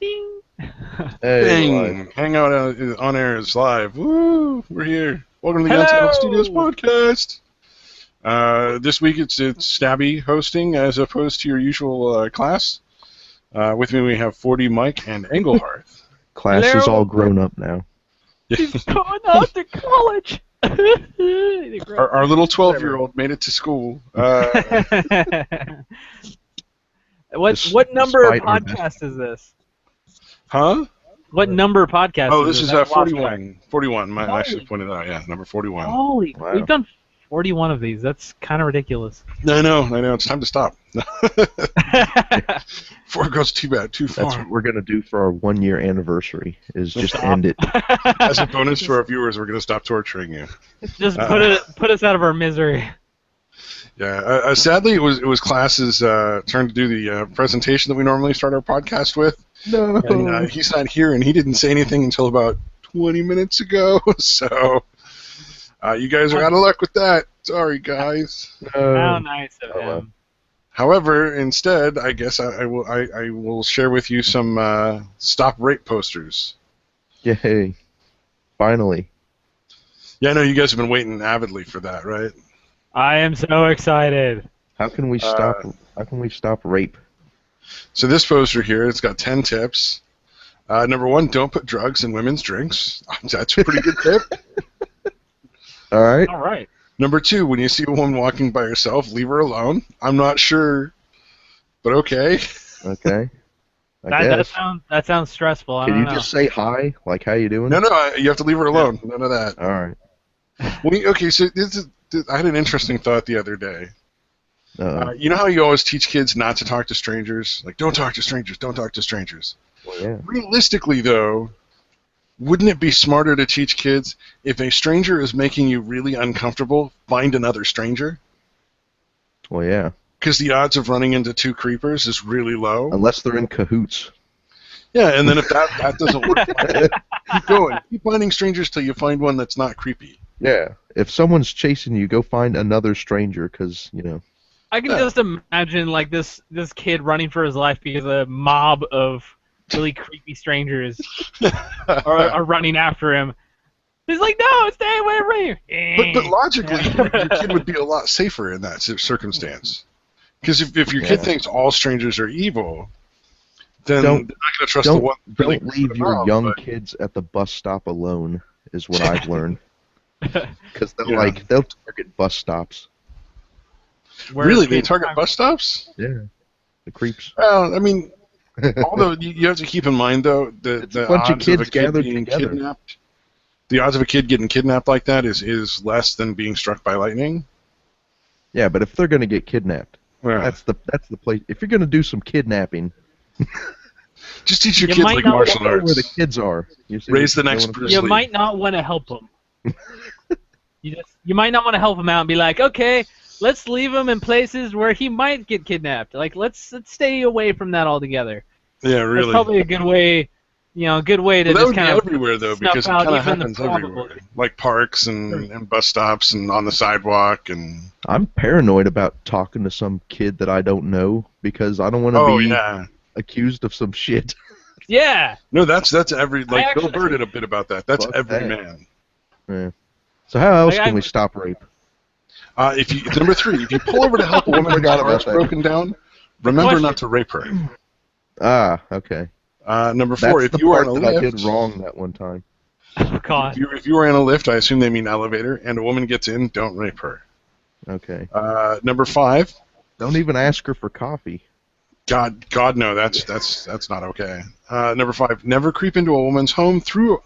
Ding. Hey, Dang! Hangout on air is live. Woo! We're here. Welcome to the Untitled Studios Hello. podcast. This week it's Stabby hosting as opposed to your usual class. With me we have 40 Mike and Engelhardt. class is Hello. all grown up now. He's going off to college. Our little 12-year-old made it to school. What number of Despite our podcast is this? Huh? What number of podcast Oh, is this is I've lost track. 41. 41. Mine Holy. actually pointed out. Yeah, number 41. Holy, Wow. we've done 41 of these. That's kind of ridiculous. I know. It's time to stop. Before it goes too That's far. what we're gonna do for our 1-year anniversary. Is just Stop. end it. As a bonus to our viewers, we're going to stop torturing you. Just put us out of our misery. Yeah. Sadly, it was class's turn to do the presentation that we normally start our podcast with. No. And he's not here, and he didn't say anything until about 20 minutes ago. So you guys are out of luck with that. Sorry, guys. How nice of Oh, well. him. However, instead, I guess I will share with you some stop rape posters. Yay! Finally. Yeah, I know you guys have been waiting avidly for that, right? I am so excited. How can we stop? How can we stop rape? So this poster here, it's got 10 tips. Number 1, don't put drugs in women's drinks. That's a pretty good tip. All right. All right. Number 2, when you see a woman walking by herself, leave her alone. I'm not sure, but okay. Okay. I guess. That sounds stressful. I Can don't you know. just say hi? Like, how you doing? No, you have to leave her alone. None of that. All right. Okay, so I had an interesting thought the other day. Uh, You know how you always teach kids not to talk to strangers? Like, don't talk to strangers, don't talk to strangers. well, yeah. Realistically, though, wouldn't it be smarter to teach kids, if a stranger is making you really uncomfortable, find another stranger? Well, yeah. Because the odds of running into 2 creepers is really low. Unless they're in cahoots. Yeah, and then if that doesn't work, keep going. Keep finding strangers till you find one that's not creepy. Yeah. If someone's chasing you, go find another stranger, because I can just imagine like this kid running for his life because a mob of really creepy strangers are running after him. He's like, no, stay away from me. But logically, your kid would be a lot safer in that circumstance. Because if your kid thinks all strangers are evil, then they're not going to trust the one. Don't leave your young but- kids at the bus stop alone, is what I've learned. Because Yeah. they'll target bus stops. Really, they target bus stops? Yeah. The creeps. Well, I mean, although you have to keep in mind though It's the a bunch of odds of a kids kid gathered being together. kidnapped. The odds of a kid getting kidnapped like that is less than being struck by lightning. Yeah, but if they're gonna get kidnapped, Yeah. that's the place. If you're gonna do some kidnapping, Just teach your You kids might like not martial know where the arts. kids are. You see Raise the what- next you know what I'm Bruce You Lee. might not want to help him. You might not want to help him out and be like, okay, let's leave him in places where he might get kidnapped. Like, let's stay away from that altogether. Yeah, That's really. probably a good way. Good way to Well, that just would be kind of everywhere though, snuff because it out kind of even the happens everywhere, probability. like parks and bus stops and on the sidewalk and. I'm paranoid about talking to some kid that I don't know because I don't want to Oh be yeah. accused of some shit. Yeah. No, that's every like Bill actually- Burr did a bit about that. That's Fuck every that. man. Yeah. So how else Like, can I- we stop rape? Number 3, if you pull over to help a woman Forgot whose car's about that. broken down, remember Question. not to rape her. Ah, okay. Number 4, That's if the you are part in a that I lift, did wrong that one time. Oh, God. if you are in a lift, I assume they mean elevator, and a woman gets in, don't rape her. Okay. Number 5, Don't even ask her for coffee. God no, that's not okay. Number 5, never creep into a woman's home through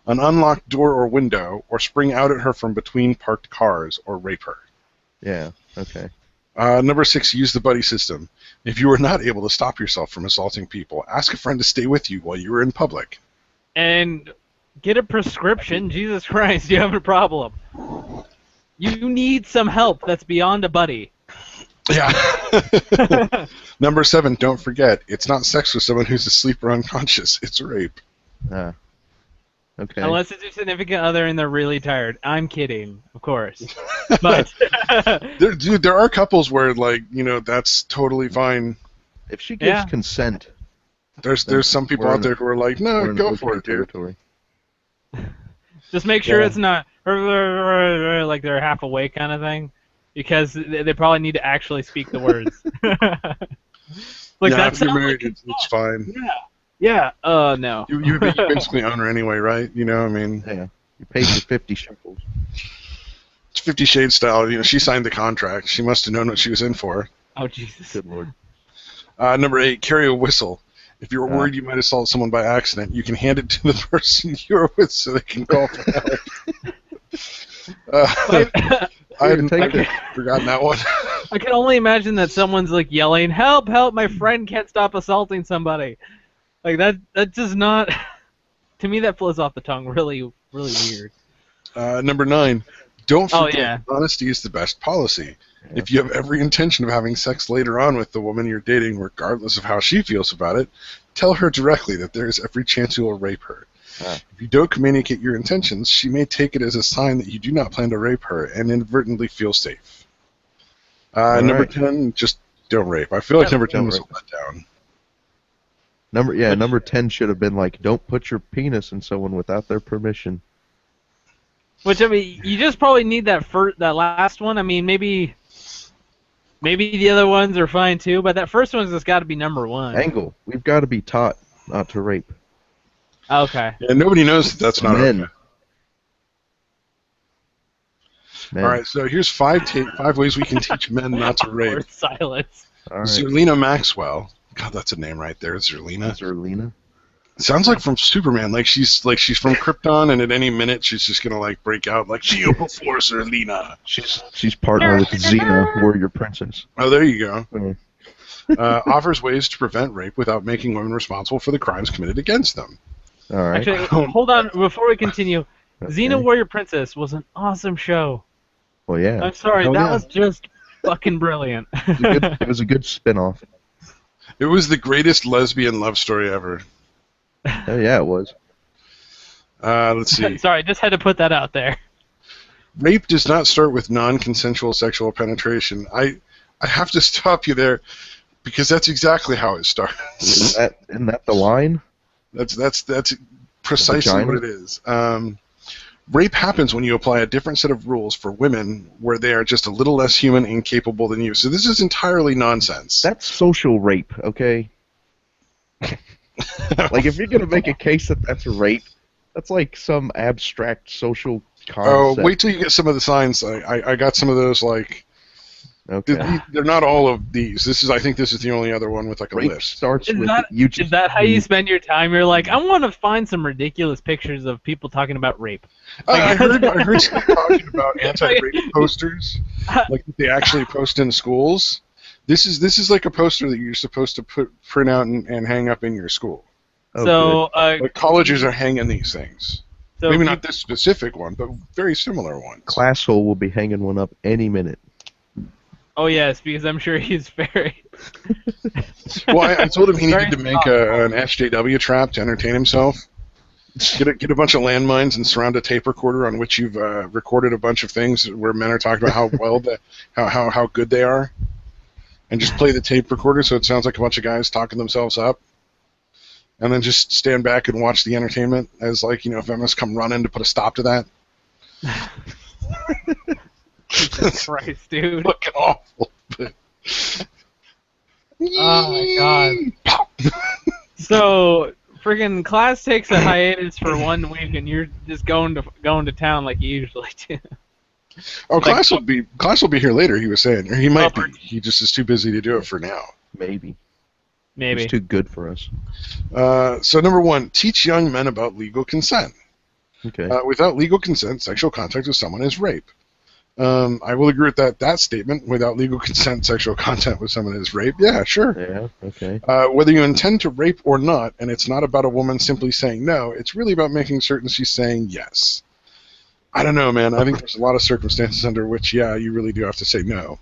an unlocked door or window, or spring out at her from between parked cars, or rape her. Yeah. Okay. Number 6, use the buddy system. If you are not able to stop yourself from assaulting people, ask a friend to stay with you while you are in public. And get a prescription. Jesus Christ, you have a problem. You need some help that's beyond a buddy. Yeah. Number 7, don't forget, it's not sex with someone who's asleep or unconscious. It's rape. Ah. Okay. Unless it's your significant other and they're really tired. I'm kidding, of course. But There are couples where, like, that's totally fine. If she gives Yeah. consent, There's some people out there who are like, no, go for it, dude. territory. Just make sure it's not like they're half awake kind of thing, because they probably need to actually speak the words. Like if you're married, it's fine. Yeah. No. You basically own her anyway, right? You know, I mean. Yeah. You paid your 50 shekels. It's 50 Shades style. You know, she signed the contract. She must have known what she was in for. Oh, Jesus. Good Lord. Number 8, carry a whistle. If you're worried you might assault someone by accident, you can hand it to the person you're with so they can call for help. I hadn't forgotten that one. I can only imagine that someone's like yelling, "Help! Help! My friend can't stop assaulting somebody." Like that does not. To me, that flows off the tongue. Really, really weird. Number 9, don't forget yeah. honesty is the best policy. Yeah. If you have every intention of having sex later on with the woman you're dating, regardless of how she feels about it, tell her directly that there is every chance you will rape her. If you don't communicate your intentions, she may take it as a sign that you do not plan to rape her and inadvertently feel safe. Number 10, just don't rape. I feel like number 10 was a letdown. Number 10 should have been like, don't put your penis in someone without their permission. Which, I mean, you just probably need that last one. I mean, maybe the other ones are fine too, but that first one's just got to be number 1. Angle. We've got to be taught not to rape. Okay. Yeah, nobody knows that's not Men. okay. All right, so here's 5 ways we can teach men not to rape. Awkward silence. All right. Zerlina Maxwell. God, that's a name right there, Zerlina. Zerlina. Sounds like from Superman. Like she's from Krypton, and at any minute she's just gonna like break out like kneel before Zerlina. She's partnered with Xena, Warrior Princess. Oh, there you go. Mm. Offers ways to prevent rape without making women responsible for the crimes committed against them. All right. Actually, hold on before we continue. Okay. Xena Warrior Princess was an awesome show. Well, yeah. I'm sorry, that was just fucking brilliant. It was a good spin-off. It was the greatest lesbian love story ever. Oh, yeah, it was. Let's see. Sorry, just had to put that out there. Rape does not start with non-consensual sexual penetration. I have to stop you there because that's exactly how it starts. Isn't that the line? That's precisely what it is. Rape happens when you apply a different set of rules for women where they are just a little less human and capable than you. So this is entirely nonsense. That's social rape, okay? Like, if you're going to make a case that that's rape, that's like some abstract social concept. Oh, wait till you get some of the signs. I got some of those, like... Okay. They're not all of these. I think this is the only other one with like a rape list. Starts is with that how you spend your time? You're like, I want to find some ridiculous pictures of people talking about rape. I heard someone talking about anti-rape posters, like they actually post in schools. This is like a poster that you're supposed to print out and hang up in your school. So like colleges are hanging these things. So maybe not this specific one, but very similar ones. Classhole will be hanging one up any minute. Oh yes, because I'm sure he's very. Well, I told him he needed to make an SJW trap to entertain himself. Get a bunch of landmines and surround a tape recorder on which you've recorded a bunch of things where men are talking about how good they are, and just play the tape recorder so it sounds like a bunch of guys talking themselves up, and then just stand back and watch the entertainment as feminists come running to put a stop to that. Jesus Christ, dude. Fucking awful. Oh my god. So, friggin' class takes a hiatus for 1 week, and you're just going to town like you usually do. Oh, class will be here later. He was saying, or he might be. He just is too busy to do it for now. Maybe. Maybe. It's too good for us. So number 1, teach young men about legal consent. Okay. Without legal consent, sexual contact with someone is rape. I will agree with that statement. Without legal consent, sexual contact with someone is rape. Yeah, sure. Yeah, okay. Whether you intend to rape or not, and it's not about a woman simply saying no, it's really about making certain she's saying yes. I don't know, man. I think there's a lot of circumstances under which, yeah, you really do have to say no.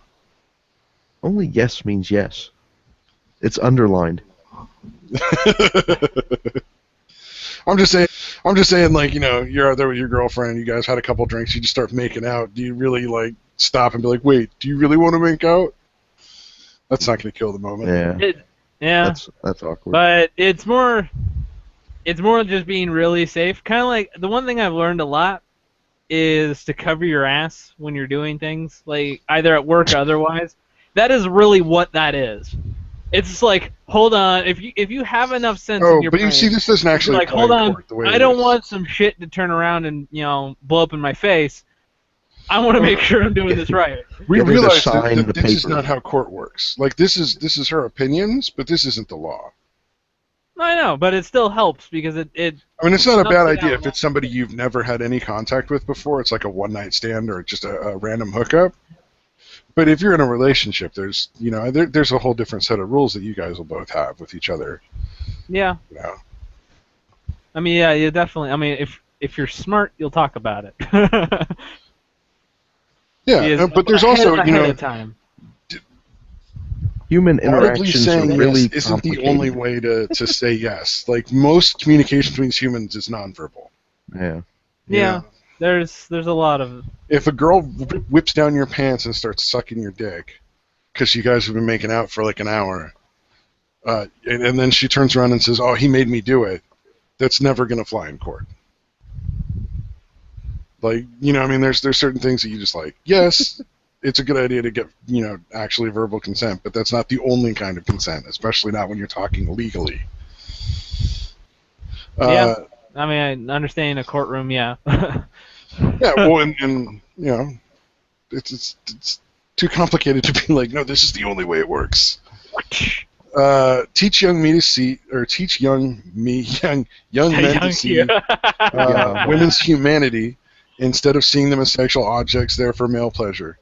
Only yes means yes. It's underlined. I'm just saying, like, you're out there with your girlfriend, you guys had a couple drinks, you just start making out. Do you really, like, stop and be like, wait, do you really want to make out? That's not going to kill the moment. Yeah. Yeah, That's awkward. but it's more just being really safe. Kind of like the one thing I've learned a lot is to cover your ass when you're doing things, like either at work or otherwise. That is really what that is. It's just like, hold on, if you have enough sense in Oh, your but brain, you see, this doesn't you're actually like, apply hold in on, court the way I it don't is. want some shit to turn around and blow up in my face. I want to make sure I'm doing this right. We Yeah, they realize just sign that the this is paper. not how court works. Like, this is her opinions, but this isn't the law. I know, but it still helps because it I mean, it's not a Nuts bad it idea out. if it's somebody you've never had any contact with before. It's like a one-night stand or just a random hookup. But if you're in a relationship, there's there's a whole different set of rules that you guys will both have with each other. yeah. You know? I mean, yeah, you definitely. I mean, if you're smart, you'll talk about it. Yeah, but there's also ahead of time. Human audibly interactions saying are really yes isn't the only way to say yes. Like, most communication between humans is nonverbal. Yeah. Yeah, there's a lot of. If a girl whips down your pants and starts sucking your dick because you guys have been making out for like an hour, and then she turns around and says, "Oh, he made me do it," that's never going to fly in court. Like, I mean, there's certain things that you just like, yes, it's a good idea to get, actually verbal consent, but that's not the only kind of consent, especially not when you're talking legally. Yeah. I mean, I understand in a courtroom, yeah. Yeah, well, and it's too complicated to be like, no, this is the only way it works. Teach young men to see women's humanity instead of seeing them as sexual objects there for male pleasure.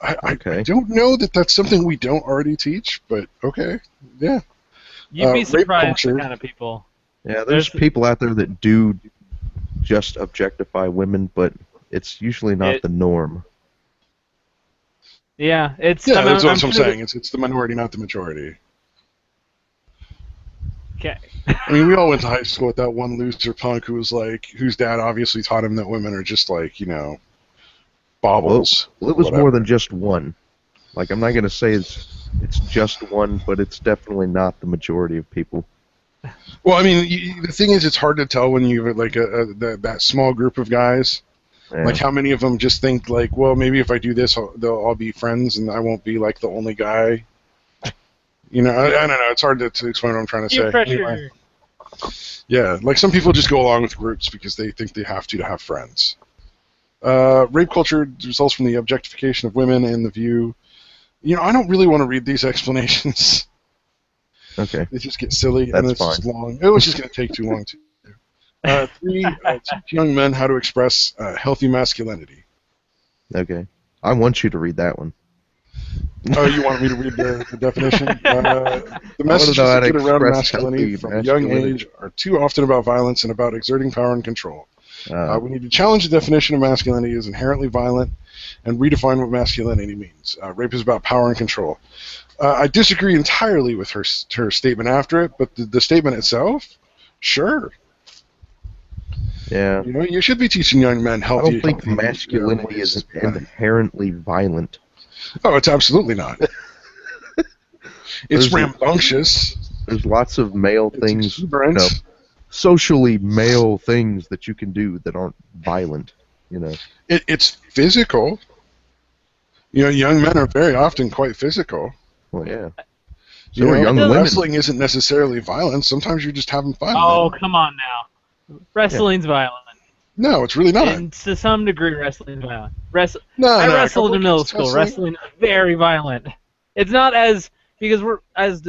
I don't know that that's something we don't already teach, but okay, yeah. You'd be rape surprised culture. the kind of people. Yeah, there's people out there that do just objectify women, but it's usually not the norm. Yeah, it's. Yeah, I mean, that's what I'm sure saying. It's the minority, not the majority. Okay. I mean, we all went to high school with that one loser punk who was like, whose dad obviously taught him that women are just like, baubles. Well, it was more than just one. Like, I'm not going to say it's just one, but it's definitely not the majority of people. Well, I mean, the thing is, it's hard to tell when you have like that small group of guys. Yeah. Like, how many of them just think like, well, maybe if I do this, they'll all be friends, and I won't be like the only guy. I don't know. It's hard to explain what I'm trying to say. Pressure. Yeah, like some people just go along with groups because they think they have to have friends. Rape culture results from the objectification of women and the view. I don't really want to read these explanations. Okay. They just get silly, That's and it's fine. just long. It was just going to take too long to do. 3, teach young men how to express healthy masculinity. Okay. I want you to read that one. Oh, you want me to read the definition? The messages that get around masculinity from a young age are too often about violence and about exerting power and control. We need to challenge the definition of masculinity as inherently violent and redefine what masculinity means. Rape is about power and control. I disagree entirely with her statement after it, but the statement itself, sure. Yeah. You should be teaching young men I healthy. don't think masculinity is inherently violent. Oh, it's absolutely not. It's rambunctious. There's lots of male things, exuberant. socially male things that you can do that aren't violent. It's physical. Young men are very often quite physical. Well, yeah. So are young women. Wrestling isn't necessarily violent. Sometimes you're just having fun. Oh, come on now. Wrestling's violent. No, it's really not. And to some degree, wrestling's violent. I wrestled in middle school. Wrestling is very violent. It's not as because we're as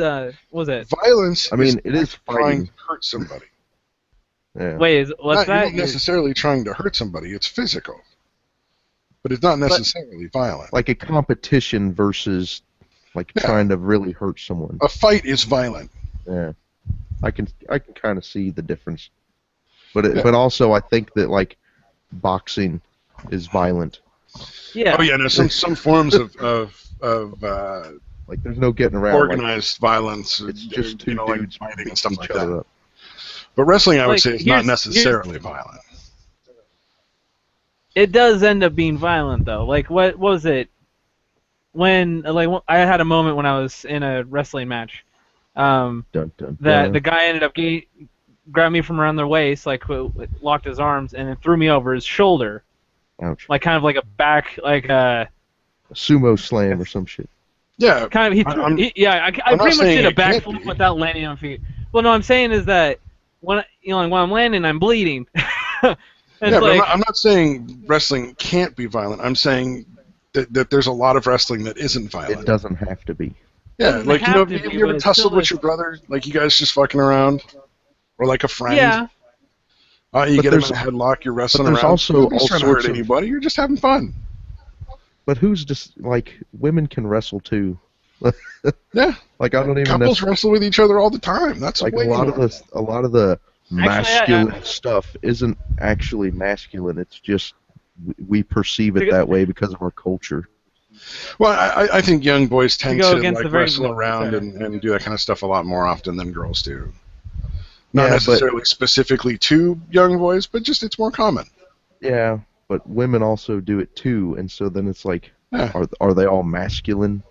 was it? Violence. I mean, it is trying fighting. to hurt somebody. Yeah. Wait, what's that? You're not necessarily trying to hurt somebody. It's physical, but it's not necessarily violent. Like a competition versus trying to really hurt someone. A fight is violent. Yeah, I can kind of see the difference, but also I think that boxing is violent. Yeah. Oh yeah, no, some forms of there's no getting around. Organized violence. It's just two dudes fighting and stuff like each other that. up. But wrestling, I would say, is not necessarily violent. It does end up being violent though. Like what was it? When I had a moment when I was in a wrestling match. Dun, dun, that dun. the guy ended up grabbed me from around the waist, like locked his arms, and then threw me over his shoulder, Ouch. like kind of like a back, like A sumo slam or some shit. Yeah. kind of he threw. I I'm not pretty much saying did a it can't backflip be. without landing on feet. Well, no, I'm saying is that when when I'm landing, I'm bleeding. It's Yeah, but like, I'm not saying wrestling can't be violent. I'm saying that there's a lot of wrestling that isn't violent. It doesn't have to be. Yeah, doesn't like, have to have be, you ever but it tussled still with is. your brother? Like, you guys just fucking around? Or like a friend? yeah, You But get him in there's- a headlock, you're wrestling there's around. also Nobody's all trying to hurt sorts of- anybody. You're just having fun. But who's just like women can wrestle too? Yeah. Like I don't even Couples wrestle with each other all the time. That's like way a lot of the masculine I- stuff isn't actually masculine. It's just we perceive it that way because of our culture. Well, I think young boys tend go to against the like very wrestle low around percent. and do that kind of stuff a lot more often than girls do. Not Yeah, but- necessarily specifically to young boys, but just it's more common. Yeah, but women also do it too, and so then it's like, Yeah. are they all masculine?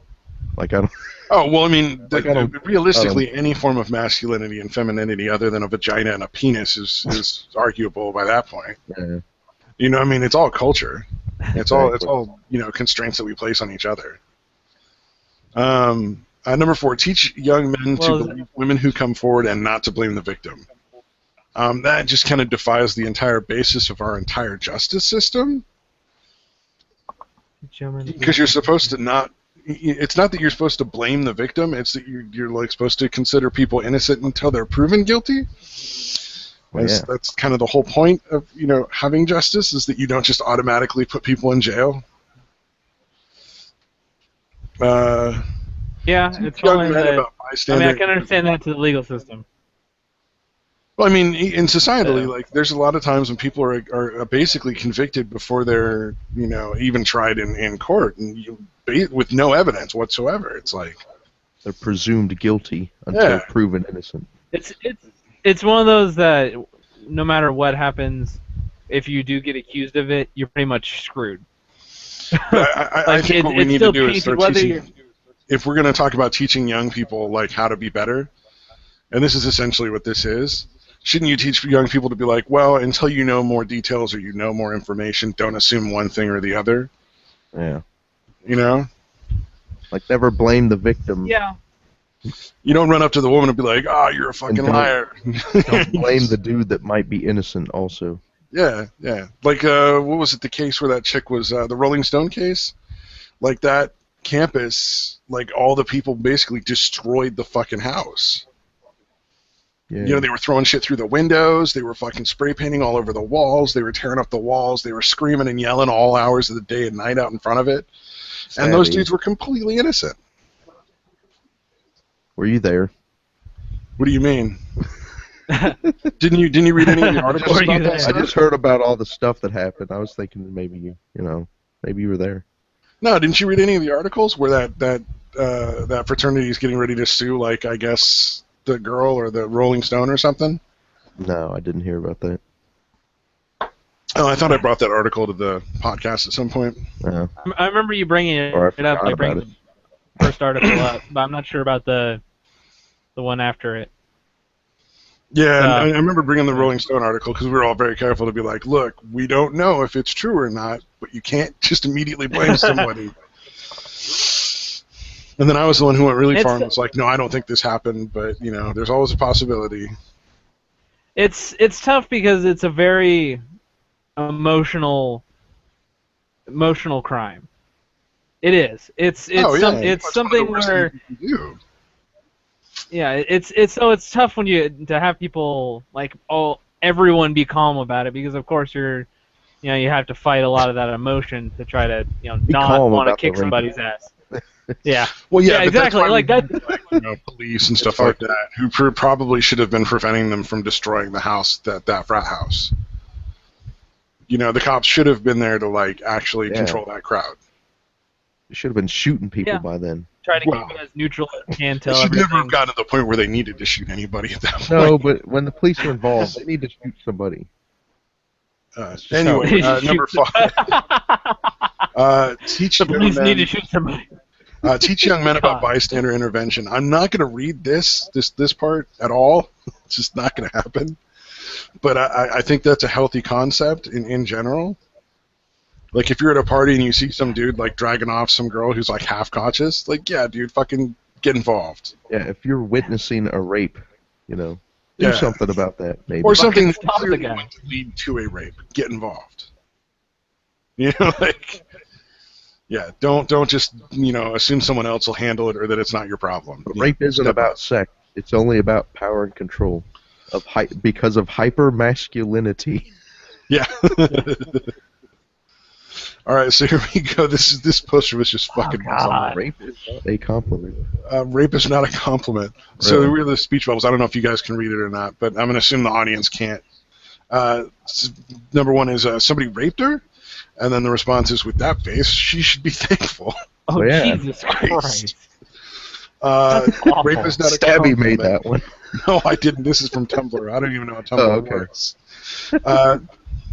Like I don't. Oh, well, I mean, Like, I don't- realistically, any form of masculinity and femininity other than a vagina and a penis is arguable by that point. Yeah. You know, I mean, it's all culture. It's all Exactly. constraints that we place on each other. Number 4, teach young men to believe women who come forward and not to blame the victim. That just kind of defies the entire basis of our entire justice system. Because you're supposed to not. It's not that you're supposed to blame the victim. It's that you're like supposed to consider people innocent until they're proven guilty. That's kind of the whole point of having justice, is that you don't just automatically put people in jail. yeah, it's Young only men the, about I bystander. mean, I can understand that to the legal system. Well, I mean, in societally, like, there's a lot of times when people are basically convicted before they're, even tried in court, and with no evidence whatsoever. It's like They're presumed guilty until proven innocent. It's one of those that no matter what happens, if you do get accused of it, you're pretty much screwed. I think what we need to do is start whether teaching. If we're going to talk about teaching young people like how to be better, and this is essentially what this is, shouldn't you teach young people to be like, well, until you know more details or you know more information, don't assume one thing or the other? Yeah. Like, never blame the victim. Yeah. You don't run up to the woman and be like, you're a fucking liar. Don't blame the dude that might be innocent also. Yeah. Like, what was it, the case where that chick was, the Rolling Stone case? Like, that campus, like, all the people basically destroyed the fucking house. Yeah. They were throwing shit through the windows, they were fucking spray painting all over the walls, they were tearing up the walls, they were screaming and yelling all hours of the day and night out in front of it. And those dudes were completely innocent. Were you there? What do you mean? Didn't you read any of the articles about that I stuff? just heard about all the stuff that happened. I was thinking maybe maybe you were there. No, didn't you read any of the articles where that fraternity is getting ready to sue, like, I guess, the girl or the Rolling Stone or something? No, I didn't hear about that. Oh, I thought I brought that article to the podcast at some point. No. I remember you bringing it Or I up, forgot like about bringing it. the first article up, but I'm not sure about the one after it. Yeah, and I remember bringing the Rolling Stone article because we were all very careful to be like, look, we don't know if it's true or not, but you can't just immediately blame somebody. And then I was the one who went really far and was like, no, I don't think this happened, but, there's always a possibility. It's tough because it's a very emotional crime. It is. It's something where it's tough when to have people like everyone be calm about it, because of course you have to fight a lot of that emotion to try to not want to kick somebody's ass. Yeah. Well, yeah, exactly. Like that. Police and stuff like that, who probably should have been preventing them from destroying the house, that frat house. The cops should have been there to like actually control that crowd. You should have been shooting people by then. Try to keep it as neutral as you can. They should never have gotten to the point where they needed to shoot anybody at that point. No, but when the police are involved, they need to shoot somebody. Anyway, number 5. Teach the police young need men. to shoot somebody. Teach young men about God. bystander intervention. I'm not going to read this part at all. It's just not going to happen. But I think that's a healthy concept in general. Like, if you're at a party and you see some dude, like, dragging off some girl who's, like, half-conscious, like, yeah, dude, fucking get involved. Yeah, if you're witnessing a rape, do Yeah. something about that, maybe. Or something that stop the clearly guy. went to lead to a rape. Get involved. Like, yeah, don't just, assume someone else will handle it or that it's not your problem. But rape isn't about sex. It's only about power and control because of hyper-masculinity. Yeah. All right, so here we go. This poster was just fucking bizarre. Rape is not a compliment. Rape is not a compliment. So Really? we're the speech bubbles. I don't know if you guys can read it or not, but I'm going to assume the audience can't. Number one is somebody raped her, and then the response is, with that face, she should be thankful. Oh, yeah. Jesus Christ. awful. Rape is not a Stabby compliment. made that one. No, I didn't. This is from Tumblr. I don't even know how Tumblr Oh, okay. works.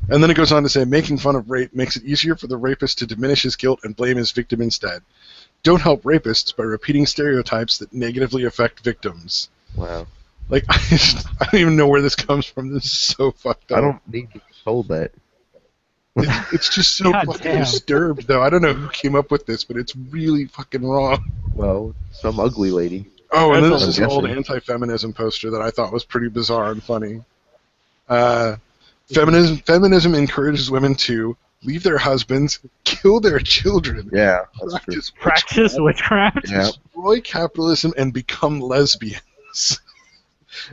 And then it goes on to say, making fun of rape makes it easier for the rapist to diminish his guilt and blame his victim instead. Don't help rapists by repeating stereotypes that negatively affect victims. Wow. Like, I don't even know where this comes from. This is so fucked up. I don't need to be told that. It's just so God fucking damn. disturbed, though. I don't know who came up with this, but it's really fucking wrong. Well, some ugly lady. Oh, and then That's there's I'm this old guessing. anti-feminism poster that I thought was pretty bizarre and funny. Feminism encourages women to leave their husbands, kill their children, Yeah, that's true. Practice witchcraft? Yeah. destroy capitalism, and become lesbians. How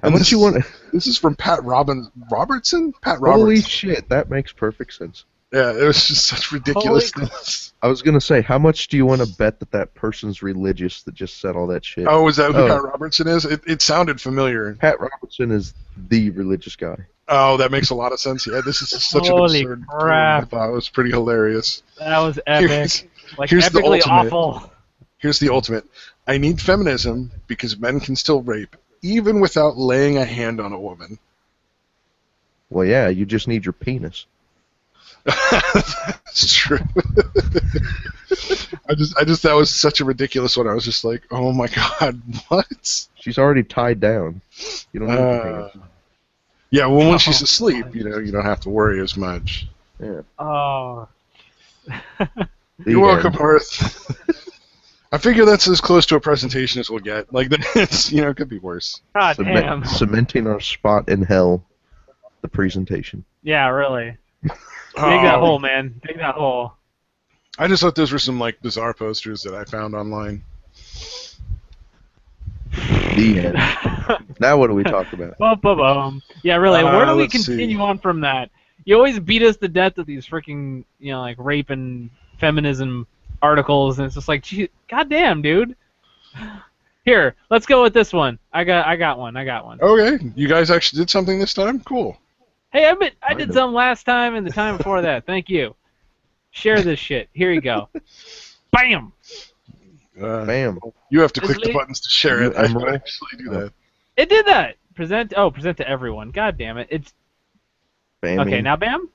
And much this- you want? This is from Pat Robertson? Pat Holy Robertson. shit, that makes perfect sense. Yeah, it was just such ridiculousness. I was gonna say, how much do you want to bet that person's religious that just said all that shit? Oh, is that who Oh. Pat Robertson is? It sounded familiar. Pat Robertson is the religious guy. Oh, that makes a lot of sense. Yeah, this is such an Holy absurd term. crap. I thought it was pretty hilarious. That was epic. Here's- Like, here's the epically ultimate. awful. Here's the ultimate. I need feminism because men can still rape, even without laying a hand on a woman. Well, yeah, you just need your penis. That's true. I just that was such a ridiculous one. I was just like, oh my god, what? She's already tied down. You don't need your penis. Yeah, well, when she's asleep, you don't have to worry as much. Yeah. Oh. The You're welcome, end. Earth. I figure that's as close to a presentation as we'll get. Like, it's it could be worse. God damn. Cementing our spot in hell. The presentation. Yeah, really. Dig Oh, that hole, man. Dig that hole. I just thought those were some bizarre posters that I found online. The end. Now what do we talk about? Bum, bum, bum. Yeah, really. Where do we let's see. continue on from that? You always beat us to death with these freaking, like rape and feminism articles, and it's just like, gee, goddamn, dude. Here, let's go with this one. I got one. Okay, you guys actually did something this time? Cool. Hey, I did Kind of. some last time and the time before that. Thank you. Share this shit. Here you go. Bam. Bam. You have to This click the lady- buttons to share it. I Emerald? don't actually do that. It did that. Present to everyone. God damn it. It's Bam. okay. Now, bam,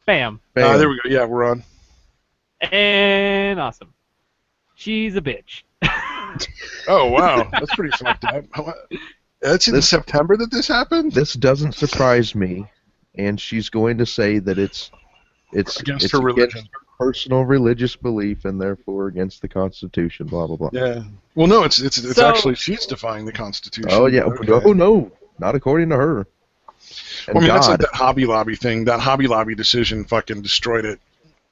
bam, Bam. There we go. Yeah, we're on. and awesome. She's a bitch. Oh, wow. That's pretty fucked up. That's in September that this happened? This doesn't surprise me, and she's going to say that it's Against her religion. against her personal religious belief and therefore against the Constitution. Blah blah blah. Yeah. Well, no, it's So- actually she's defying the Constitution. Oh yeah. Okay. Oh no, not according to her. And Well, I mean, that's like God, that Hobby Lobby thing. That Hobby Lobby decision fucking destroyed it.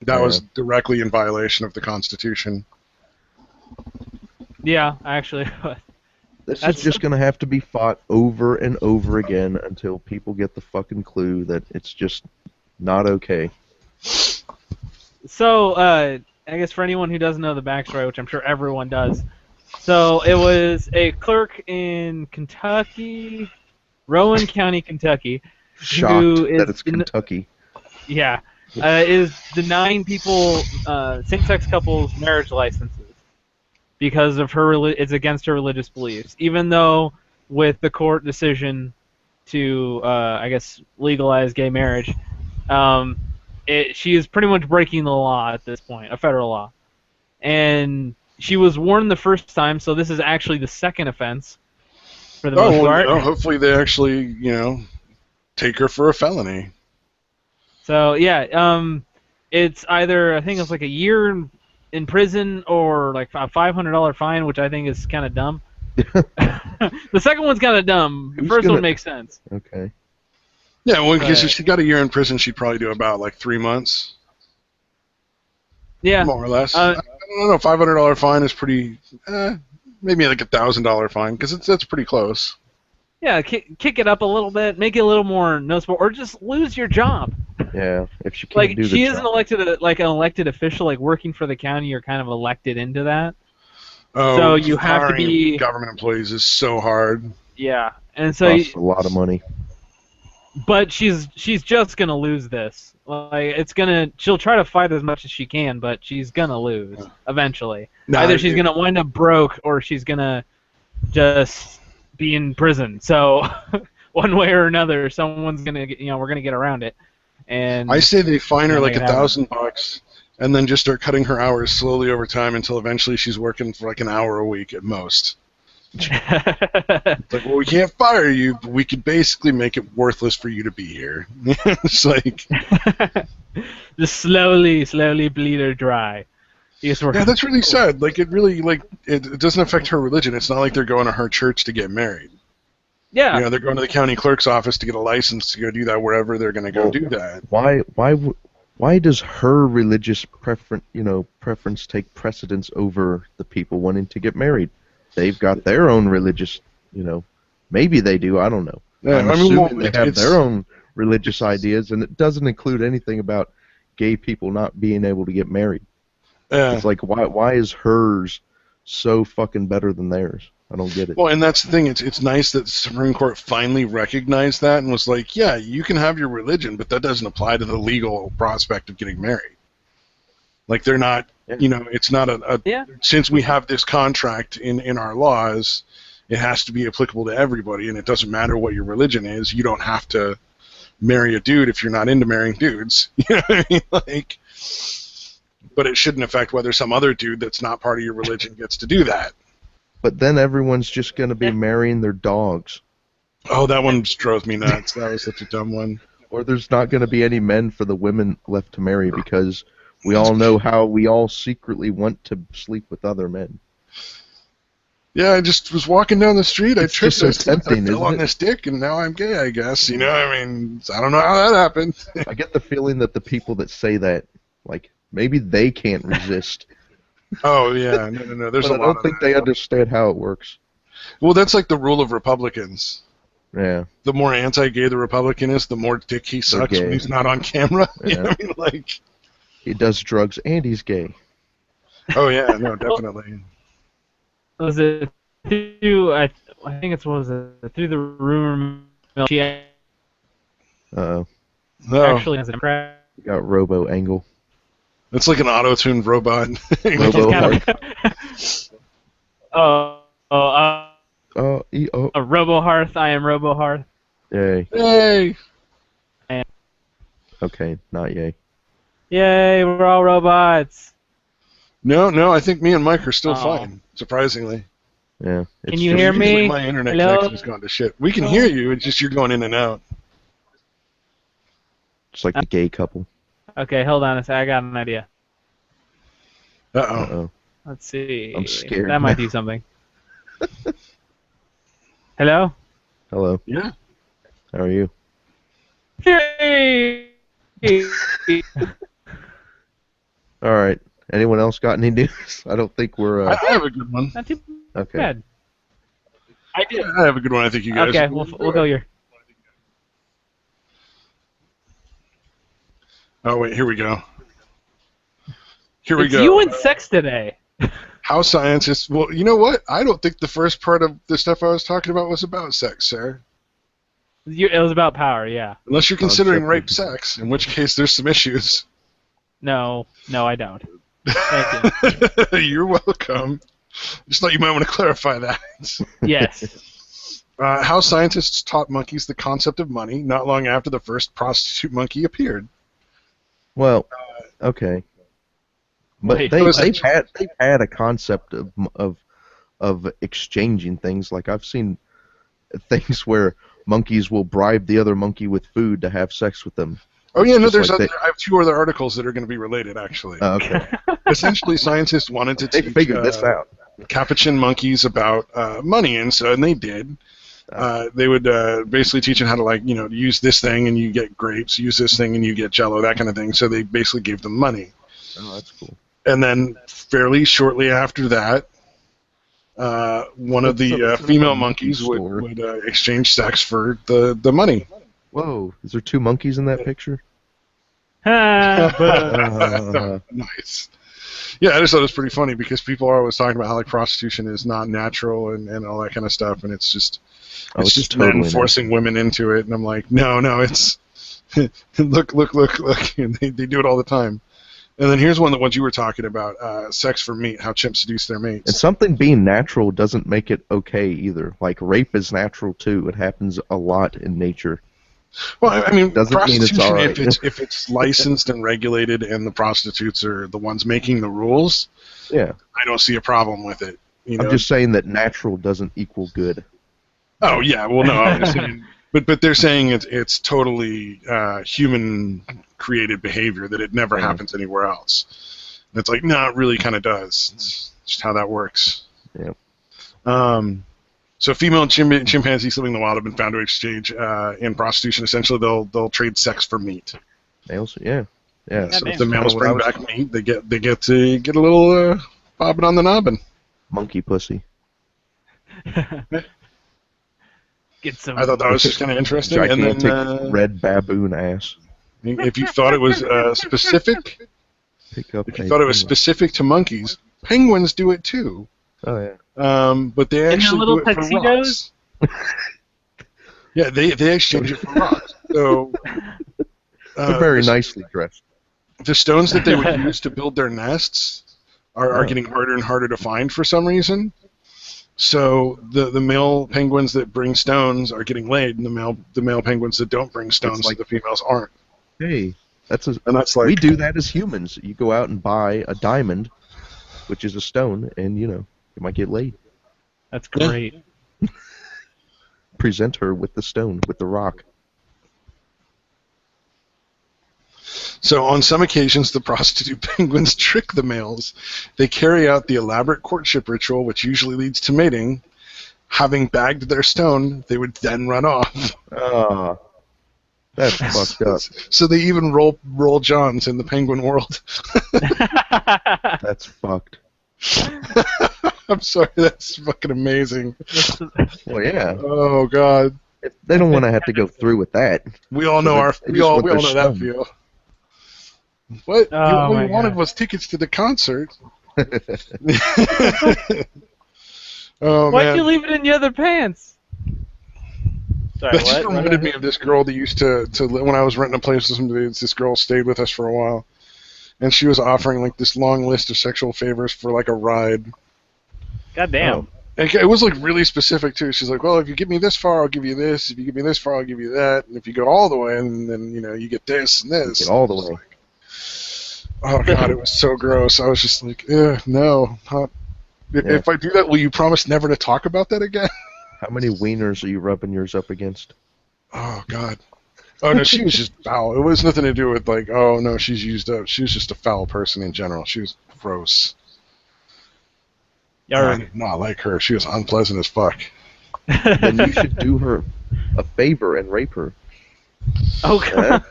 That was directly in violation of the Constitution. Yeah, actually. this that's- is just going to have to be fought over and over again until people get the fucking clue that it's just not okay. So, I guess for anyone who doesn't know the backstory, which I'm sure everyone does, so it was a clerk in Kentucky, Rowan County, Kentucky. Shocked is that it's Kentucky. Yeah, is denying people same-sex couples marriage licenses because of it's against her religious beliefs. Even though with the court decision to, I guess, legalize gay marriage, she is pretty much breaking the law at this point, a federal law. And she was warned the first time, so this is actually the second offense for the most part. Hopefully they actually, take her for a felony. So yeah, it's either I think it's like a year in prison or like a $500 fine, which I think is kind of dumb. The second one's kind of dumb. The first one makes sense. Okay. Yeah, well, because if she got a year in prison, she'd probably do about like 3 months. Yeah, more or less. I don't know. $500 fine is pretty. Maybe like $1,000 fine because that's pretty close. Yeah, kick it up a little bit, make it a little more noticeable, or just lose your job. Yeah, if she can't Like do the she job. isn't elected like an elected official, like working for the county. You're kind of elected into that. Oh, so you have to hiring be government employees is so hard. Yeah, and so Costs a lot of money. But she's just gonna lose this. Like she'll try to fight as much as she can, but she's gonna lose eventually. Either she's gonna wind up broke or she's gonna just be in prison. So one way or another, someone's gonna we're gonna get around it. And I say they fine her like $1,000 and then just start cutting her hours slowly over time until eventually she's working for like an hour a week at most. It's like, well, we can't fire you, but we could basically make it worthless for you to be here. It's like just slowly bleed her dry. Yeah, that's really sad. Like it really it doesn't affect her religion. It's not like they're going to her church to get married. Yeah. They're going to the county clerk's office to get a license to go do that wherever they're going to go do that. Why does her religious preference take precedence over the people wanting to get married? They've got their own religious, maybe they do, I don't know. Yeah, I'm assuming they have their own religious ideas, and it doesn't include anything about gay people not being able to get married. It's like, why is hers so fucking better than theirs? I don't get it. Well, and that's the thing. It's nice that the Supreme Court finally recognized that and was like, yeah, you can have your religion, but that doesn't apply to the legal prospect of getting married. Like they're not, it's not since we have this contract in our laws, it has to be applicable to everybody, and it doesn't matter what your religion is. You don't have to marry a dude if you're not into marrying dudes. You know what I mean? Like, but it shouldn't affect whether some other dude that's not part of your religion gets to do that. But then everyone's just going to be marrying their dogs. Oh, that one just drove me nuts. That was such a dumb one. Or there's not going to be any men for the women left to marry because we all know how we all secretly want to sleep with other men. Yeah, I just was walking down the street. I tripped. So tempting, I fell on this dick, and now I'm gay, I guess. I mean, I don't know how that happened. I get the feeling that the people that say that, like, maybe they can't resist. Oh, yeah. No. There's but I don't think they understand how it works. Well, that's like the rule of Republicans. Yeah. The more anti-gay the Republican is, the more dick he sucks when he's not on camera. Yeah. You know what I mean? Like, he does drugs and he's gay. Oh, yeah. No, definitely. Was it through, I think it was through the rumor mill, she Uh-oh. No. actually has a Democrat. You got Robo Angle. It's like an auto-tuned robot. Robo Heart. A Robo Hearth. I am Robo Hearth. Yay. Yay! Okay, not yay. Yay, we're all robots. No, I think me and Mike are still fine, surprisingly. Yeah. Can you hear me? My internet Hello? connection's gone to shit. We can hear you, it's just you're going in and out. It's like the gay couple. Okay, hold on a sec. I got an idea. Uh-oh. Uh-oh. Let's see. I'm scared That might now. do something. Hello? Hello. Yeah. How are you? Yay! All right. Anyone else got any news? I don't think we're. I have a good one. Not too Okay. bad. I did. I have a good one. I think you guys. Okay, we'll go here. Oh wait, here we go. Here we It's go. you and sex today. How scientists? Well, you know what? I don't think the first part of the stuff I was talking about was about sex, sir. It was about power, yeah. Unless you're considering separate. rape sex, in which case there's some issues. No, I don't. Thank you. You're welcome. Just thought you might want to clarify that. Yes. How scientists taught monkeys the concept of money not long after the first prostitute monkey appeared. Well, okay. But Wait, they've had a concept of exchanging things. Like I've seen things where monkeys will bribe the other monkey with food to have sex with them. Oh yeah, no. There's like I have 2 other articles that are going to be related actually. Okay. Essentially, scientists wanted to They teach figured this out. capuchin monkeys about money, and they did. They would basically teach them how to, like, use this thing and you get grapes, use this thing and you get Jello, that kind of thing. So they basically gave them money. Oh, that's cool. And then fairly shortly after that, one of the female monkeys would exchange sex for the money. Whoa, is there 2 monkeys in that picture? Nice. Yeah, I just thought it was pretty funny because people are always talking about how, like, prostitution is not natural and all that kind of stuff, and it's just just totally men forcing women into it, and I'm like, no, it's look, and they do it all the time. And then here's one of the ones you were talking about, sex for meat, how chimps seduce their mates. And something being natural doesn't make it okay either. Like, rape is natural too. It happens a lot in nature. Well, I mean, doesn't prostitution, mean it's all right. if it's licensed and regulated and the prostitutes are the ones making the rules, yeah, I don't see a problem with it. I'm just saying that natural doesn't equal good. Oh, yeah, well, no, I'm just saying, but they're saying it's totally human-created behavior, that it never happens anywhere else. And it's like, no, it really kind of does. It's just how that works. Yeah. So female chimpanzees living in the wild have been found to exchange in prostitution. Essentially, they'll trade sex for meat. Males, yeah. So if the males bring back meat, they get to get a little bobbing on the nobbin. Monkey pussy. Get some. I thought that was just kind of interesting. Gigantic red baboon ass. If you thought it was specific, Pick up if you thought it was specific to monkeys, penguins do it too. Oh yeah. But they actually do it for rocks. Yeah, they exchange it for rocks. So they're very nicely dressed. The stones that they would use to build their nests are getting harder and harder to find for some reason. So the male penguins that bring stones are getting laid, and the male penguins that don't bring stones, like the females aren't. Hey, that's like, we do that as humans. You go out and buy a diamond, which is a stone, and you might get laid. That's great. Present her with the stone, with the rock. So on some occasions, the prostitute penguins trick the males. They carry out the elaborate courtship ritual, which usually leads to mating. Having bagged their stone, they would then run off. Ah, that's fucked up. So they even roll johns in the penguin world. That's fucked. I'm sorry, that's fucking amazing. Well, yeah. Oh God. They don't want to have to go through with that. We all know we all know that feel. What? What you wanted was tickets to the concert. Oh, Why'd you leave it in the other pants? Sorry, that just reminded me of this girl that used to when I was renting a place with some dudes. This girl stayed with us for a while, and she was offering like this long list of sexual favors for like a ride. God damn. And it was like really specific too. She's like, well, if you get me this far, I'll give you this. If you get me this far, I'll give you that. And if you go all the way, and then you get this and this. Get all the way. Oh God, it was so gross. I was just like, no. If I do that, will you promise never to talk about that again? How many wieners are you rubbing yours up against? Oh God. Oh no, she was just foul. It was nothing to do with like, oh no, she's used up. She was just a foul person in general. She was gross. I did not like her. She was unpleasant as fuck. Then you should do her a favor and rape her. Oh God.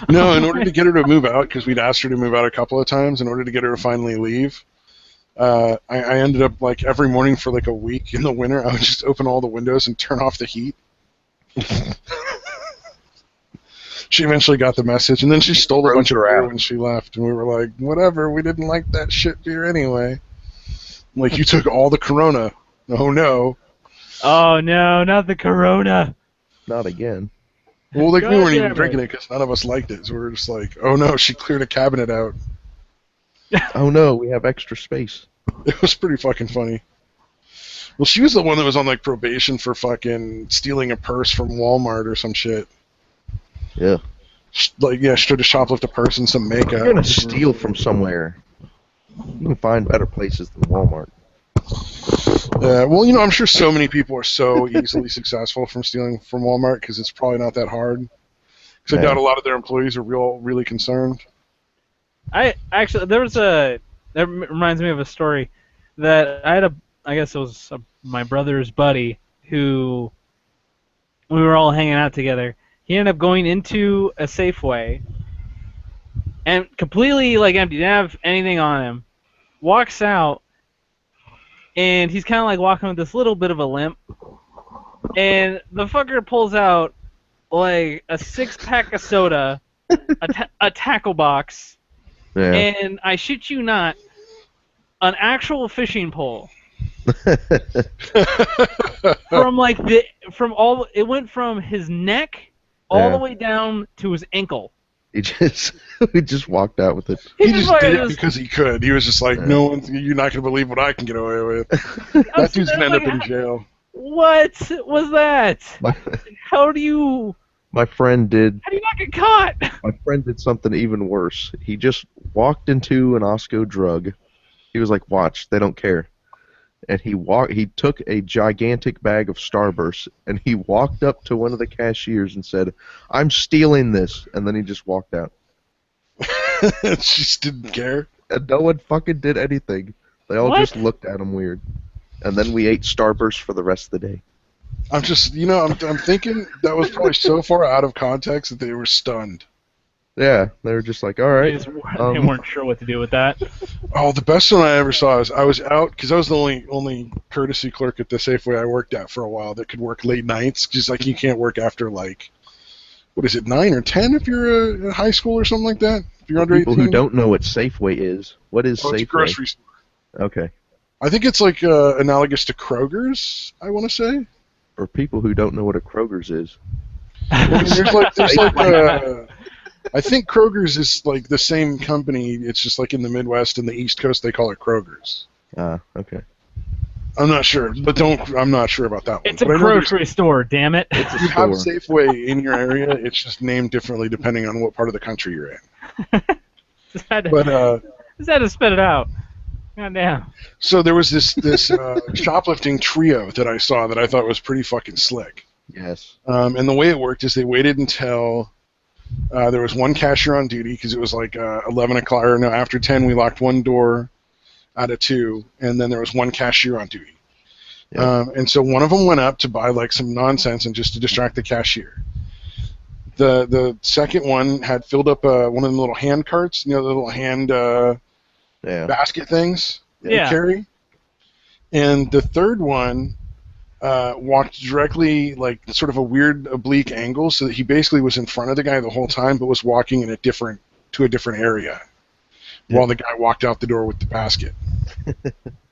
No, in order to get her to move out, because we'd asked her to move out a couple of times, in order to get her to finally leave, I ended up like every morning for like a week in the winter, I would just open all the windows and turn off the heat. She eventually got the message, and then she stole a bunch of beer when she left, and we were like, whatever, we didn't like that shit beer anyway. Like, you took all the Corona. Oh no. Oh no, not the Corona. Not again. Well, like, we weren't even drinking it because none of us liked it, so we were just like, oh no, she cleared a cabinet out. Oh no, we have extra space. It was pretty fucking funny. Well, she was the one that was on like probation for fucking stealing a purse from Walmart or some shit. Yeah. Like, yeah, she tried to shoplift a purse and some makeup. You're gonna steal from somewhere. You can find better places than Walmart. Well, I'm sure so many people are so easily successful from stealing from Walmart because it's probably not that hard. Because I doubt a lot of their employees are really concerned. That reminds me of a story that I guess it was my brother's buddy who, we were all hanging out together. He ended up going into a Safeway and completely empty, didn't have anything on him. Walks out, and he's kind of walking with this little bit of a limp. And the fucker pulls out a 6-pack of soda, a tackle box, and I shit you not, an actual fishing pole. It went from his neck all the way down to his ankle. He just walked out with it. He just did it because he could. He was just like, no one, you're not gonna believe what I can get away with. That dude's gonna end up in jail. What was that? How do you not get caught? My friend did something even worse. He just walked into an Osco drug. He was like, watch, they don't care. And he took a gigantic bag of Starburst, and he walked up to one of the cashiers and said, I'm stealing this. And then he just walked out. She just didn't care? And no one fucking did anything. They all just looked at him weird. And then we ate Starburst for the rest of the day. I'm just, I'm thinking that was probably so far out of context that they were stunned. Yeah, they were just like, all right. They weren't sure what to do with that. Oh, the best one I ever saw is I was out, because I was the only courtesy clerk at the Safeway I worked at for a while that could work late nights, just you can't work after 9 or 10 if you're in high school or something like that? If you're under 18? People who don't know what Safeway is, what is Safeway? It's a grocery store. Okay. I think it's analogous to Kroger's, I want to say. For people who don't know what a Kroger's is. I think Kroger's is the same company. It's just in the Midwest and the East Coast they call it Kroger's. Okay. I'm not sure, but I'm not sure about that one. It's a grocery store, damn it. If you have Safeway in your area, it's just named differently depending on what part of the country you're in. Just had to spit it out. God damn. So there was this shoplifting trio that I saw that I thought was pretty fucking slick. Yes. And the way it worked is they waited until there was one cashier on duty because it was 11 o'clock, or no, after 10 we locked one door out of 2, and then there was one cashier on duty. Yep. And so one of them went up to buy some nonsense and just to distract the cashier. The second one had filled up one of the little hand carts, the little hand basket things that you carry. And the third one walked directly sort of a weird oblique angle, so that he basically was in front of the guy the whole time, but was walking to a different area while the guy walked out the door with the basket.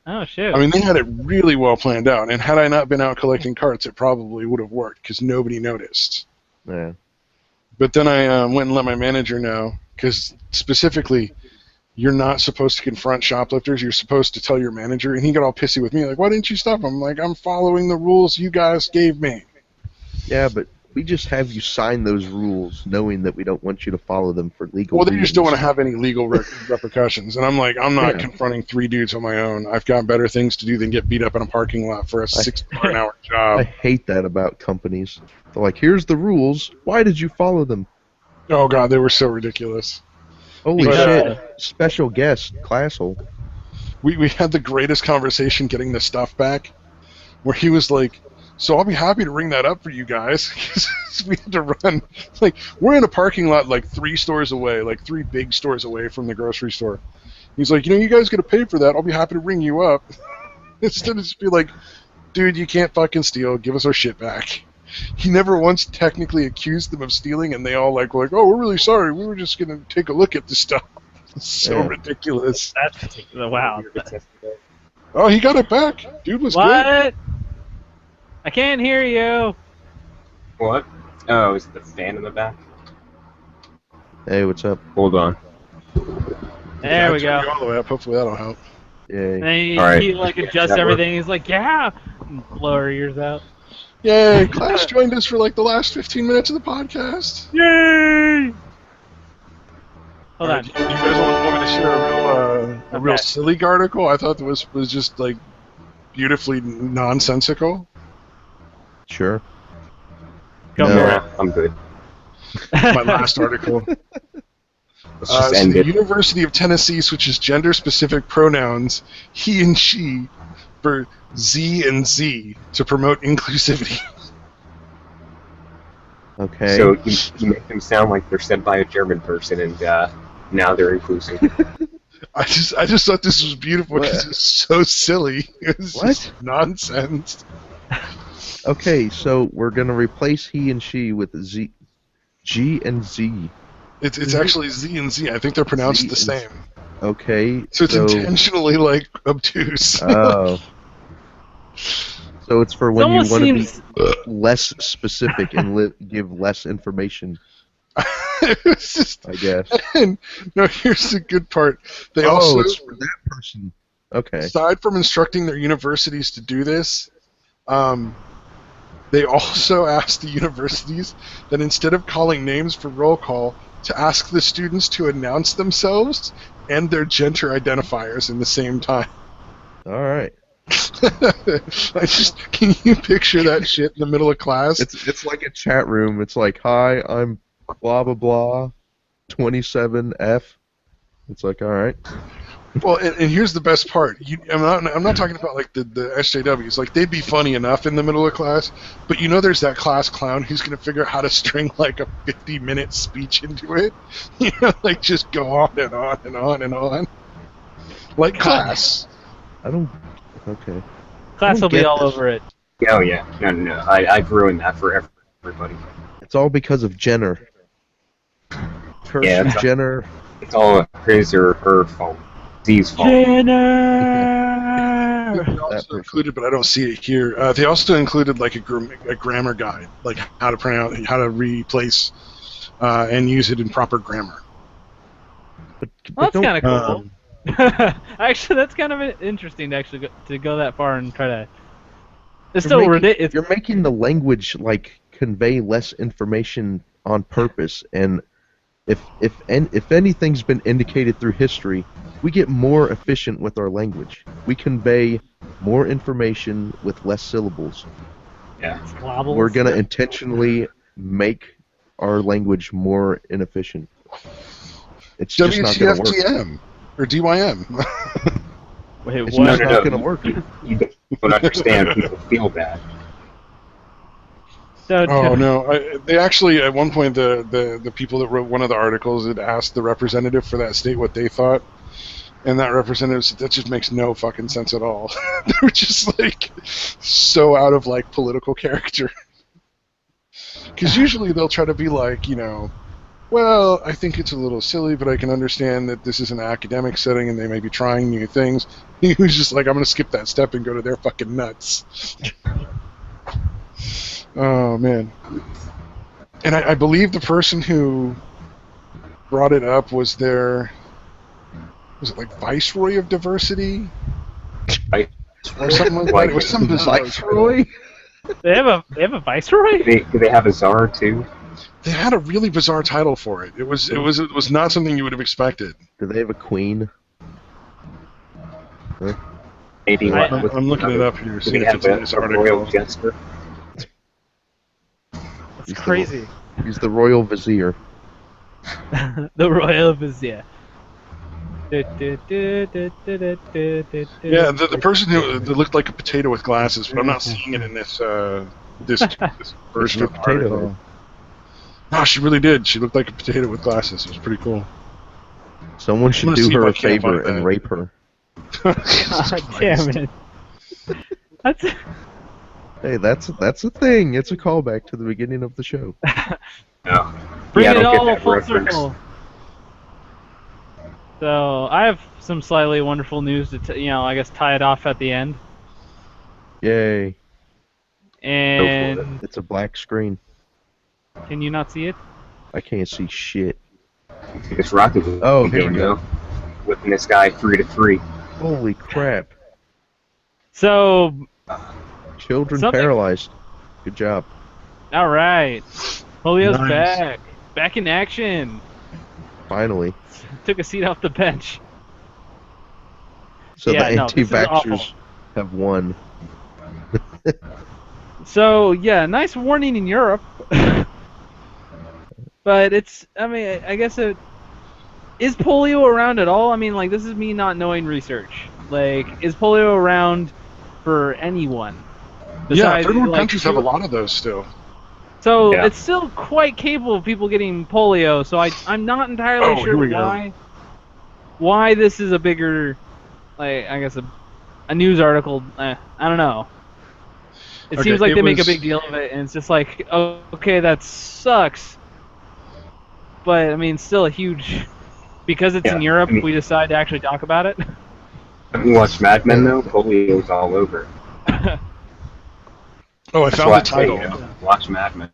Oh shit! I mean, they had it really well planned out, and had I not been out collecting carts, it probably would have worked because nobody noticed. Yeah. But then I went and let my manager know, because specifically, you're not supposed to confront shoplifters. You're supposed to tell your manager. And he got all pissy with me, why didn't you stop him? I'm following the rules you guys gave me. Yeah, but we just have you sign those rules knowing that we don't want you to follow them for legal reasons. They just don't want to have any legal repercussions. And I'm not confronting 3 dudes on my own. I've got better things to do than get beat up in a parking lot for a $6 job. I hate that about companies. They're like, here's the rules. Why did you follow them? Oh, God, they were so ridiculous. Holy shit. Special guest, Classhole. We had the greatest conversation getting the stuff back, where he was like, so I'll be happy to ring that up for you guys. We had to run. We're in a parking lot 3 stores away, 3 big stores away from the grocery store. He's like, you guys got to pay for that. I'll be happy to ring you up. Instead of just be like, dude, you can't fucking steal. Give us our shit back. He never once technically accused them of stealing, and they all were like, oh, we're really sorry. We were just going to take a look at the stuff. It's so ridiculous. That's ridiculous. Wow. Oh, he got it back. Dude was good. What? I can't hear you. What? Oh, is it the fan in the back? Hey, what's up? Hold on. There we go. All the way up. Hopefully that'll help. Yay. And he adjusts everything. He's like, yeah. Blow our ears out. Yay! Class joined us for the last 15 minutes of the podcast. Yay! Hold on. Do you guys want me to share a real silly article? I thought was just like beautifully nonsensical. Sure. Go No. for it. I'm good. My last article. Let's just end the it. University of Tennessee switches gender-specific pronouns he and she for Z and Z to promote inclusivity. Okay. So you make them sound like they're sent by a German person, and now they're inclusive. I just thought this was beautiful because it's so silly. It's just nonsense. Okay, so we're gonna replace he and she with G and Z. It's actually Z and Z. I think they're pronounced the same. Okay. So it's intentionally like obtuse. Oh. So it's for when you want to be seems- less specific and give less information, It's just, I guess. and no, here's the good part. They Oh, also, it's for that person. Okay. aside from instructing their universities to do this, they also asked the universities that instead of calling names for roll call, to ask the students to announce themselves and their gender identifiers in the same time. All right. Can you picture that shit in the middle of class? It's like a chat room. It's like, hi, I'm blah blah blah, 27F. It's like, all right. Well, and here's the best part. I'm not talking about like the SJWs. Like they'd be funny enough in the middle of class, but you know, there's that class clown who's gonna figure out how to string like a 50-minute speech into it. You know, like just go on and on and on and on. Like class. I don't. Okay. Class will be get all this. over it. Oh yeah, no. I've ruined that for everybody. It's all because of Jenner. Kirsten Yeah, Jenner. It's all his or her fault. Z's fault. Jenner! They also included, but I don't see it here. They also included like a grammar guide, like how to pronounce, how to replace, and use it in proper grammar. But Well, that's don't- kind of cool. Actually, that's kind of interesting to actually go that far and try to. It's still ridiculous. You're making the language like convey less information on purpose, and if anything's been indicated through history, we get more efficient with our language. We convey more information with less syllables. Yeah. Squabbles. We're gonna intentionally make our language more inefficient. It's just not gonna work. WTFTM or DYM. Wait, It's what? just No. not gonna work. You don't understand. People feel bad. So, Oh no! They actually at one point the people that wrote one of the articles had asked the representative for that state what they thought, and that representative said that just makes no fucking sense at all. They were just like so out of like political character. Because usually they'll try to be like, you know, well, I think it's a little silly, but I can understand that this is an academic setting and they may be trying new things. He was just like, I'm going to skip that step and go to their fucking nuts. Oh, man. And I believe the person who brought it up was their, was it like Viceroy of Diversity? Or something like that. It was some bizarre. Viceroy? They have a viceroy? Do they have a czar too? They had a really bizarre title for it. It was not something you would have expected. Do they have a queen? Huh? Maybe I'm looking it up here. Do See they if it's have in this a royal article. jester? That's crazy. He's the royal vizier. The royal vizier. Yeah, Yeah, the person who that looked like a potato with glasses, but I'm not seeing it in this this version of the article. Oh, she really did. She looked like a potato with glasses. It was pretty cool. Someone should gonna do see her if a I can't favor find and that. rape her. God damn it. That's Hey, that's a thing. It's a callback to the beginning of the show. No. bring Yeah, I it don't get all that full reference. circle. So I have some slightly wonderful news to I guess tie it off at the end. Yay! And It's a black screen. can you not see it? I can't see shit. It's Rocket League. Oh, here we go. Whipping this guy 3-3. Holy crap! So, Children Something- paralyzed. Good job. all right, Julio's Nice. back in action. Finally. Took a seat off the bench. So Yeah, the no, this is awful. anti-vaxxers have won. So, yeah, nice warning in Europe. But it's, I mean, I guess is polio around at all? I mean, like, this is me not knowing research. Like, is polio around for anyone? Yeah, third world like, countries have a lot of those still. So Yeah. it's still quite capable of people getting polio. So I'm not entirely Here we sure go. why this is a bigger, like, I guess a news article. I don't know. It Okay, seems like it they make a was- big deal of it, and it's just like, oh, okay, that sucks. But I mean, still a huge. Because it's in Yeah, Europe, I mean- we decide to actually talk about it. Have you watched Mad Men though? Polio's all over. Oh, I That's found why the title. I say, watch Mad Men.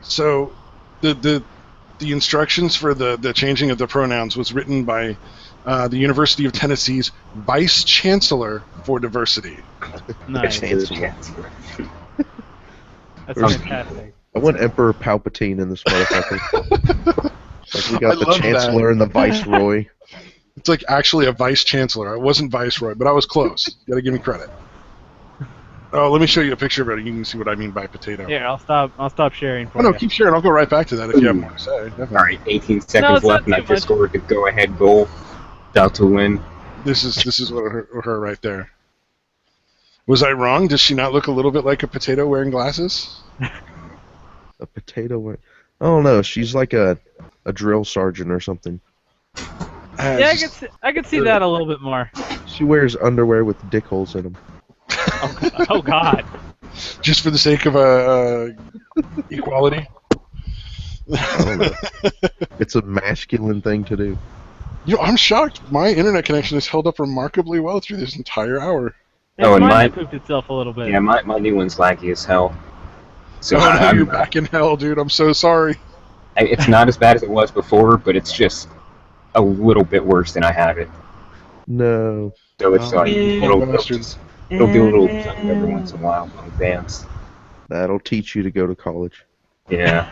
So, the instructions for the changing of the pronouns was written by the University of Tennessee's Vice Chancellor for Diversity. Nice. Chancellor. That's There's- fantastic. I want Emperor Palpatine in this motherfucker. Like we I got the love Chancellor and the Viceroy. It's like actually a Vice Chancellor. I wasn't Viceroy, but I was close. You gotta give me credit. Oh, let me show you a picture of it. You can see what I mean by potato. Here, I'll stop sharing for Oh, no, you. keep sharing. I'll go right back to that if you have more to say. Definitely. All right, 18 No, seconds it's left, not and I too just much. scored the go-ahead goal. About to win. This is what her right there. Was I wrong? Does she not look a little bit like a potato wearing glasses? A potato. I don't know. She's like a drill sergeant or something. Yeah, I could see that a little bit more. She wears underwear with dick holes in them. Oh God. Just for the sake of equality. I don't know. It's a masculine thing to do. You know, I'm shocked. My internet connection has held up remarkably well through this entire hour. Oh, and mine mine- pooped itself a little bit. Yeah, my new one's laggy as hell. So Oh, no, I'm- you're back in hell, dude. I'm so sorry. it's not as bad as it was before, but it's just a little bit worse than I had it. No. So it's Oh, like yeah. it'll Bastards. do a little something every once in a while on advance. That'll teach you to go to college. Yeah.